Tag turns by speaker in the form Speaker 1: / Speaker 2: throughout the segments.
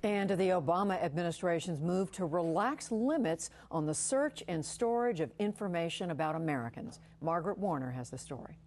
Speaker 1: And the Obama administration's move to relax limits on the search and storage of information about Americans. Margaret Warner has the story.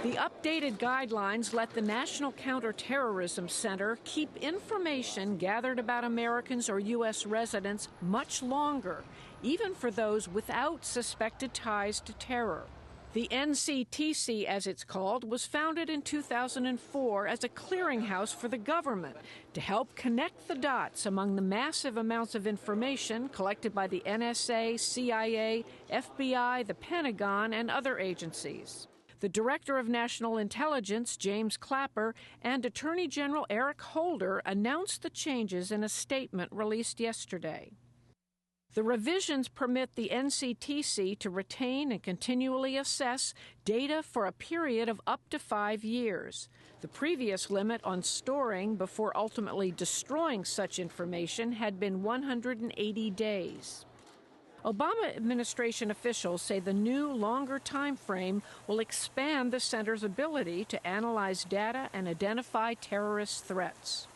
Speaker 2: The updated guidelines let the National Counterterrorism Center keep information gathered about Americans or U.S. residents much longer, even for those without suspected ties to terror. The NCTC, as it's called, was founded in 2004 as a clearinghouse for the government to help connect the dots among the massive amounts of information collected by the NSA, CIA, FBI, the Pentagon, and other agencies. The Director of National Intelligence, James Clapper, and Attorney General Eric Holder announced the changes in a statement released yesterday. The revisions permit the NCTC to retain and continually assess data for a period of up to 5 years. The previous limit on storing before ultimately destroying such information had been 180 days. Obama administration officials say the new, longer time frame will expand the center's ability to analyze data and identify terrorist threats.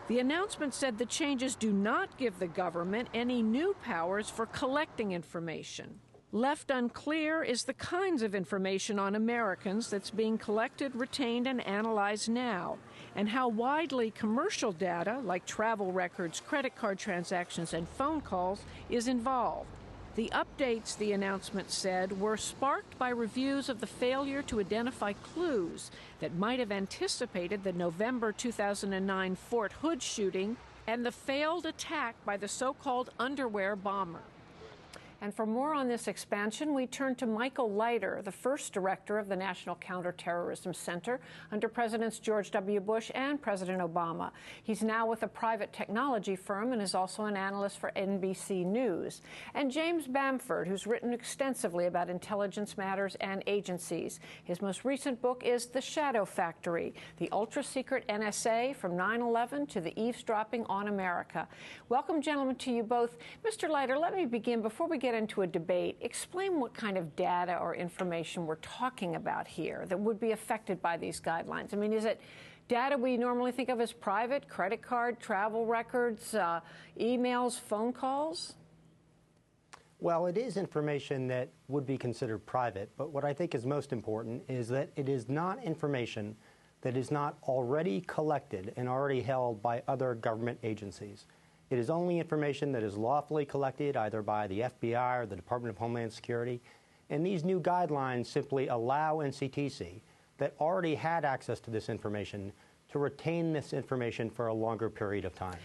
Speaker 2: The announcement said the changes do not give the government any new powers for collecting information. Left unclear is the kinds of information on Americans that's being collected, retained, and analyzed now, and how widely commercial data, like travel records, credit card transactions, and phone calls, is involved. The updates, the announcement said, were sparked by reviews of the failure to identify clues that might have anticipated the November 2009 Fort Hood shooting and the failed attack by the so-called underwear bomber. And for more on this expansion, we turn to Michael Leiter, the first director of the National Counterterrorism Center under Presidents George W. Bush and President Obama. He's now with a private technology firm and is also an analyst for NBC News. And James Bamford, who's written extensively about intelligence matters and agencies. His most recent book is The Shadow Factory, the ultra-secret NSA from 9/11 to the eavesdropping on America. Welcome, gentlemen, to you both. Mr. Leiter, let me begin. Before we get into a debate, explain what kind of data or information we're talking about here that would be affected by these guidelines. I mean, is it data we normally think of as private, credit card, travel records, emails, phone calls?
Speaker 3: Well, it is information that would be considered private, but what I think is most important is that it is not information that is not already collected and already held by other government agencies. It is only information that is lawfully collected either by the FBI or the Department of Homeland Security. And these new guidelines simply allow NCTC that already had access to this information to retain this information for a longer period of time.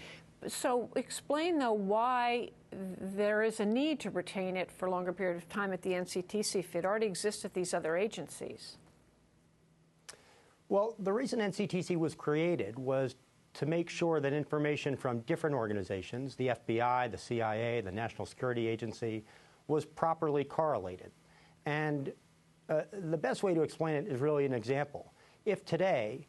Speaker 1: So explain, though, why there is a need to retain it for a longer period of time at the NCTC if it already exists at these other agencies.
Speaker 3: Well, the reason NCTC was created was to make sure that information from different organizations, the FBI, the CIA, the National Security Agency, was properly correlated. And the best way to explain it is really an example. If today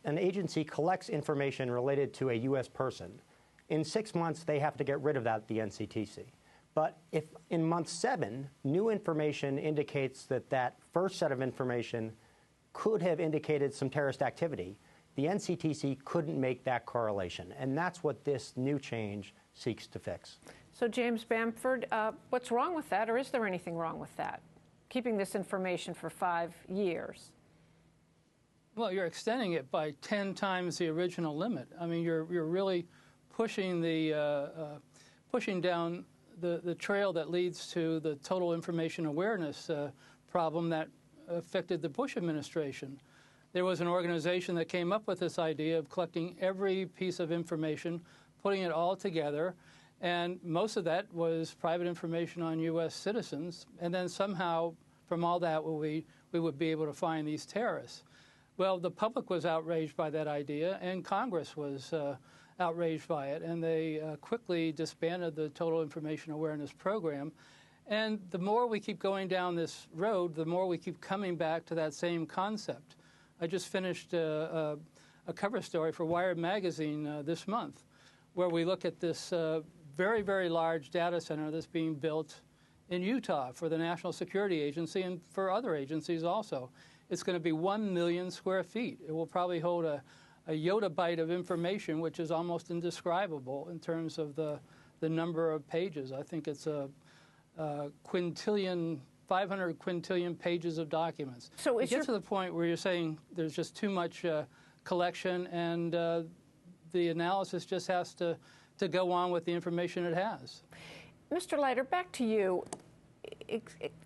Speaker 3: an agency collects information related to a U.S. person, in 6 months they have to get rid of that at the NCTC. But if in month 7 new information indicates that that first set of information could have indicated some terrorist activity, the NCTC couldn't make that correlation, and that's what this new change seeks to fix.
Speaker 1: So, James Bamford, what's wrong with that, or is there anything wrong with that, keeping this information for 5 years?
Speaker 4: Well, you're extending it by 10 times the original limit. I mean, you're really pushing pushing down the trail that leads to the total information awareness problem that affected the Bush administration. There was an organization that came up with this idea of collecting every piece of information, putting it all together, and most of that was private information on U.S. citizens, and then somehow from all that we would be able to find these terrorists. Well, the public was outraged by that idea, and Congress was outraged by it, and they quickly disbanded the Total Information Awareness Program. And the more we keep going down this road, the more we keep coming back to that same concept. I just finished a cover story for Wired magazine this month, where we look at this very, very large data center that's being built in Utah for the National Security Agency and for other agencies also. It's going to be 1 million square feet. It will probably hold yottabyte of information, which is almost indescribable in terms of the number of pages. I think it's a quintillion, 500 quintillion pages of documents.
Speaker 1: So
Speaker 4: it gets to the point where you're saying there's just too much collection, and the analysis just has to go on with the information it has.
Speaker 1: Mr. Leiter, back to you.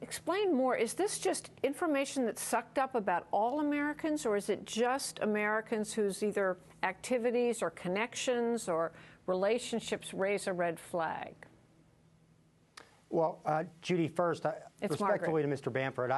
Speaker 1: Explain more. Is this just information that's sucked up about all Americans, or is it just Americans whose either activities or connections or relationships raise a red flag?
Speaker 3: Well, Judy, first, respectfully
Speaker 1: Margaret.
Speaker 3: to Mr. Bamford,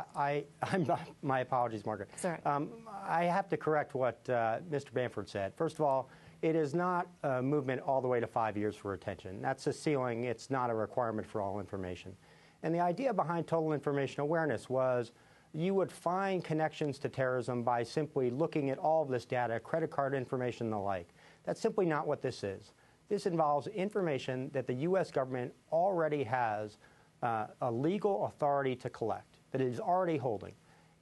Speaker 3: my apologies, Margaret.
Speaker 1: It's all right.
Speaker 3: I have to correct what Mr. Bamford said. First of all, it is not a movement all the way to 5 years for retention. That's a ceiling. It's not a requirement for all information. And the idea behind total information awareness was you would find connections to terrorism by simply looking at all of this data, credit card information and the like. That's simply not what this is. This involves information that the U.S. government already has a legal authority to collect, that it is already holding.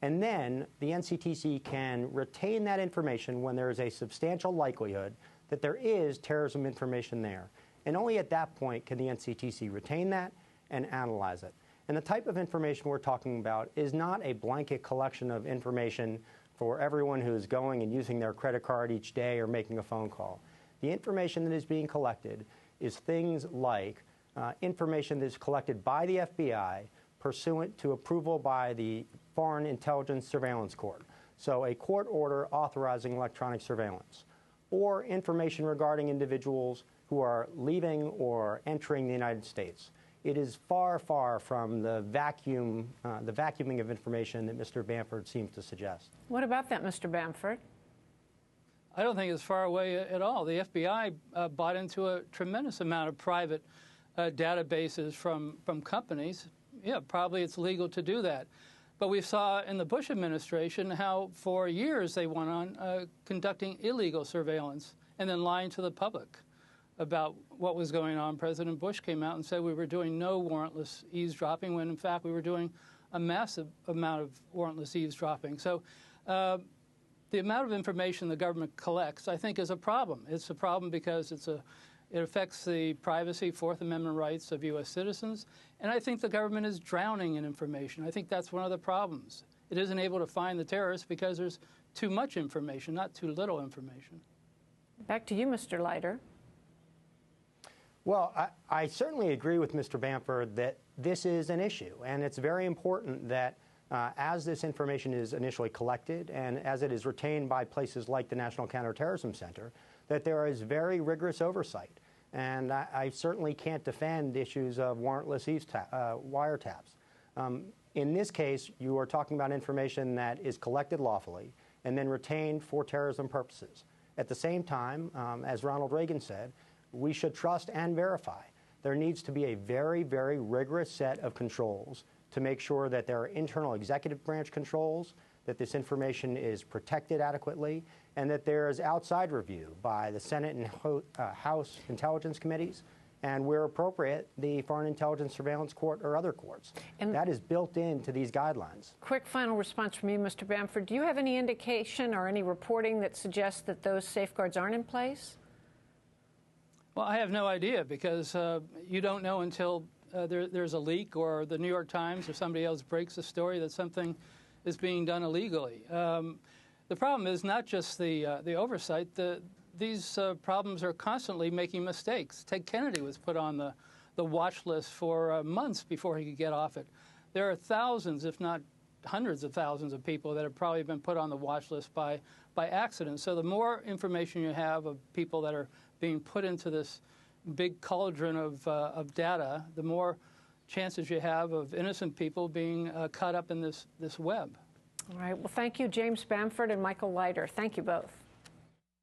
Speaker 3: And then the NCTC can retain that information when there is a substantial likelihood that there is terrorism information there. And only at that point can the NCTC retain that and analyze it. And the type of information we're talking about is not a blanket collection of information for everyone who is going and using their credit card each day or making a phone call. The information that is being collected is things like information that is collected by the FBI pursuant to approval by the Foreign Intelligence Surveillance Court. So a court order authorizing electronic surveillance, or information regarding individuals who are leaving or entering the United States. It is far, far from the vacuuming of information that Mr. Bamford seems to suggest.
Speaker 1: What about that, Mr. Bamford?
Speaker 4: I don't think it's far away at all. The FBI bought into a tremendous amount of private databases from companies. Yeah, probably it's legal to do that. But we saw in the Bush administration how for years they went on conducting illegal surveillance and then lying to the public about what was going on. President Bush came out and said we were doing no warrantless eavesdropping, when in fact we were doing a massive amount of warrantless eavesdropping. So the amount of information the government collects, I think, is a problem. It's a problem because it affects the privacy, Fourth Amendment rights of U.S. citizens, and I think the government is drowning in information. I think that's one of the problems. It isn't able to find the terrorists because there's too much information, not too little information.
Speaker 1: Back to you, Mr. Leiter.
Speaker 3: Well, I certainly agree with Mr. Bamford that this is an issue, and it's very important that as this information is initially collected and as it is retained by places like the National Counterterrorism Center, that there is very rigorous oversight. And I certainly can't defend issues of warrantless wiretaps. In this case, you are talking about information that is collected lawfully and then retained for terrorism purposes. At the same time, as Ronald Reagan said, we should trust and verify. There needs to be a very, very rigorous set of controls to make sure that there are internal executive branch controls, that this information is protected adequately, and that there is outside review by the Senate and House Intelligence Committees, and where appropriate, the Foreign Intelligence Surveillance Court or other courts. And that is built into these guidelines.
Speaker 1: Quick final response from you, Mr. Bamford. Do you have any indication or any reporting that suggests that those safeguards aren't in place?
Speaker 4: Well, I have no idea, because you don't know until there's a leak or the New York Times or somebody else breaks a story that something is being done illegally. The problem is not just the oversight. These problems are constantly making mistakes. Ted Kennedy was put on the watch list for months before he could get off it. There are thousands, if not hundreds of thousands of people that have probably been put on the watch list by accident. So the more information you have of people that are being put into this big cauldron of data, the more chances you have of innocent people being caught up in this web.
Speaker 1: All right. Well, thank you, James Bamford and Michael Leiter. Thank you both.